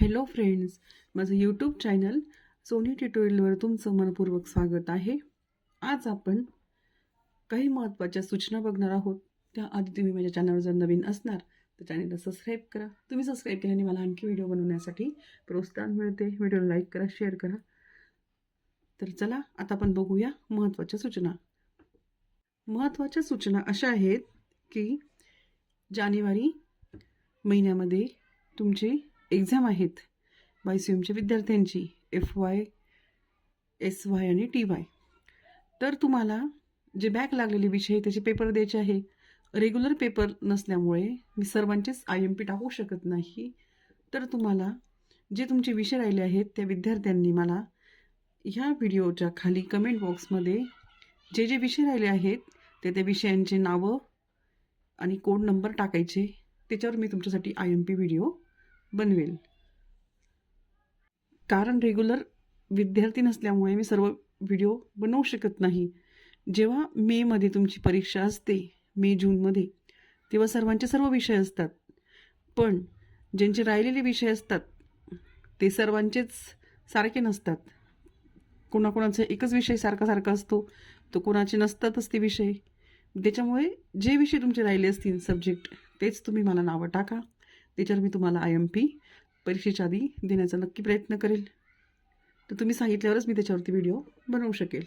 Hello friends, माझं YouTube channel Sony ट्युटोरियलवर तुमचं मनपूर्वक स्वागत आहे. आज आपण काही महत्त्वाच्या सूचना बघणार आहोत. त्याआधी तुम्ही माझ्या चॅनलवर जर नवीन असणार तर चॅनलला सबस्क्राईब करा. तुम्ही सबस्क्राईब केल्याने मला आणखी व्हिडिओ बनवण्यासाठी प्रोत्साहन मिळते. व्हिडिओला लाईक करा, शेअर करा. तर चला आता आपण बघूया महत्त्वाच्या सूचना. महत्त्वाच्या सूचना अशा आहेत की जानेवारी महिन्यामध्ये तुमची एक्झाम आहेत YCMच्या विद्यार्थ्यांची FY, SY आणि TY. तर तुम्हाला जे बॅक लागलेले विषय त्याचे पेपर द्यायचे आहे. रेग्युलर पेपर नसल्यामुळे मी सर्वांचेच IMP टाकू शकत नाही. तर तुम्हाला जे तुमचे विषय राहिले आहेत त्या विद्यार्थ्यांनी मला ह्या व्हिडिओच्या खाली कमेंट बॉक्समध्ये जे जे विषय राहिले आहेत त्या विषयांचे नावं आणि कोड नंबर टाकायचे. त्याच्यावर मी तुमच्यासाठी IMP व्हिडिओ बनवेल. कारण रेग्युलर विद्यार्थी नसल्यामुळे मी सर्व व्हिडिओ बनवू शकत नाही. जेव्हा मेमध्ये तुमची परीक्षा असते, जूनमध्ये, तेव्हा सर्वांचे सर्व विषय असतात. पण ज्यांचे राहिलेले विषय असतात ते सर्वांचेच सारखे नसतात. कोणाकोणाचा एकच विषय सारखा असतो, तो कोणाचे नसतातच ते विषय. त्याच्यामुळे जे विषय तुमचे राहिले असतील सब्जेक्ट तेच तुम्ही मला नावं टाका. त्याच्यावर मी तुम्हाला IMP परीक्षेच्या आधी देण्याचा नक्की प्रयत्न करेल. तर तुम्ही सांगितल्यावरच मी त्याच्यावरती व्हिडिओ बनवू शकेल.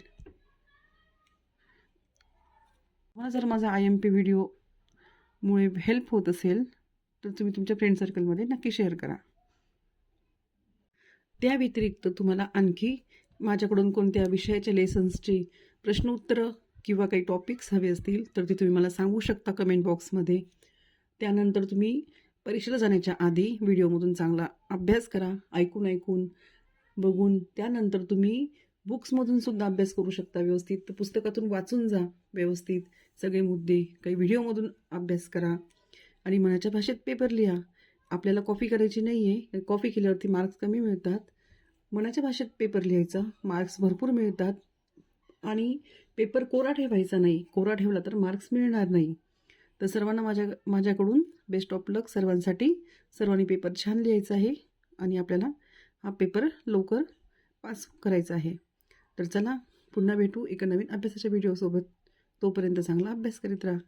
मला जर माझा IMP व्हिडिओमुळे हेल्प होत असेल तर तुम्ही तुमच्या फ्रेंड सर्कलमध्ये नक्की शेअर करा. त्या व्यतिरिक्त तुम्हाला आणखी माझ्याकडून कोणत्या विषयाच्या लेसन्सची प्रश्नोत्तरं किंवा काही टॉपिक्स हवे असतील तर ते तुम्ही मला सांगू शकता कमेंट बॉक्समध्ये. त्यानंतर तुम्ही परीक्षेला जाण्याच्या आधी व्हिडिओमधून चांगला अभ्यास करा. ऐकून बघून त्यानंतर तुम्ही बुक्समधून सुद्धा अभ्यास करू शकता व्यवस्थित. तर पुस्तकातून वाचून जा व्यवस्थित सगळे मुद्दे. काही व्हिडिओमधून अभ्यास करा आणि मनाच्या भाषेत पेपर लिहा. आपल्याला कॉपी करायची नाही आहे. कॉपी केल्यावरती मार्क्स कमी मिळतात. मनाच्या भाषेत पेपर लिहायचा, मार्क्स भरपूर मिळतात. आणि पेपर कोरा ठेवायचा नाही. कोरा ठेवला तर मार्क्स मिळणार नाही. तर सर्वांना माझ्याकडून बेस्ट ऑफ लक सर्वांसाठी. सर्वांनी पेपर छान लिहायचा आहे आणि आपल्याला हा पेपर लवकर पास करायचा आहे. तर चला पुन्हा भेटू एका नवीन अभ्यासाच्या व्हिडिओसोबत. तोपर्यंत चांगला अभ्यास करीत राहा.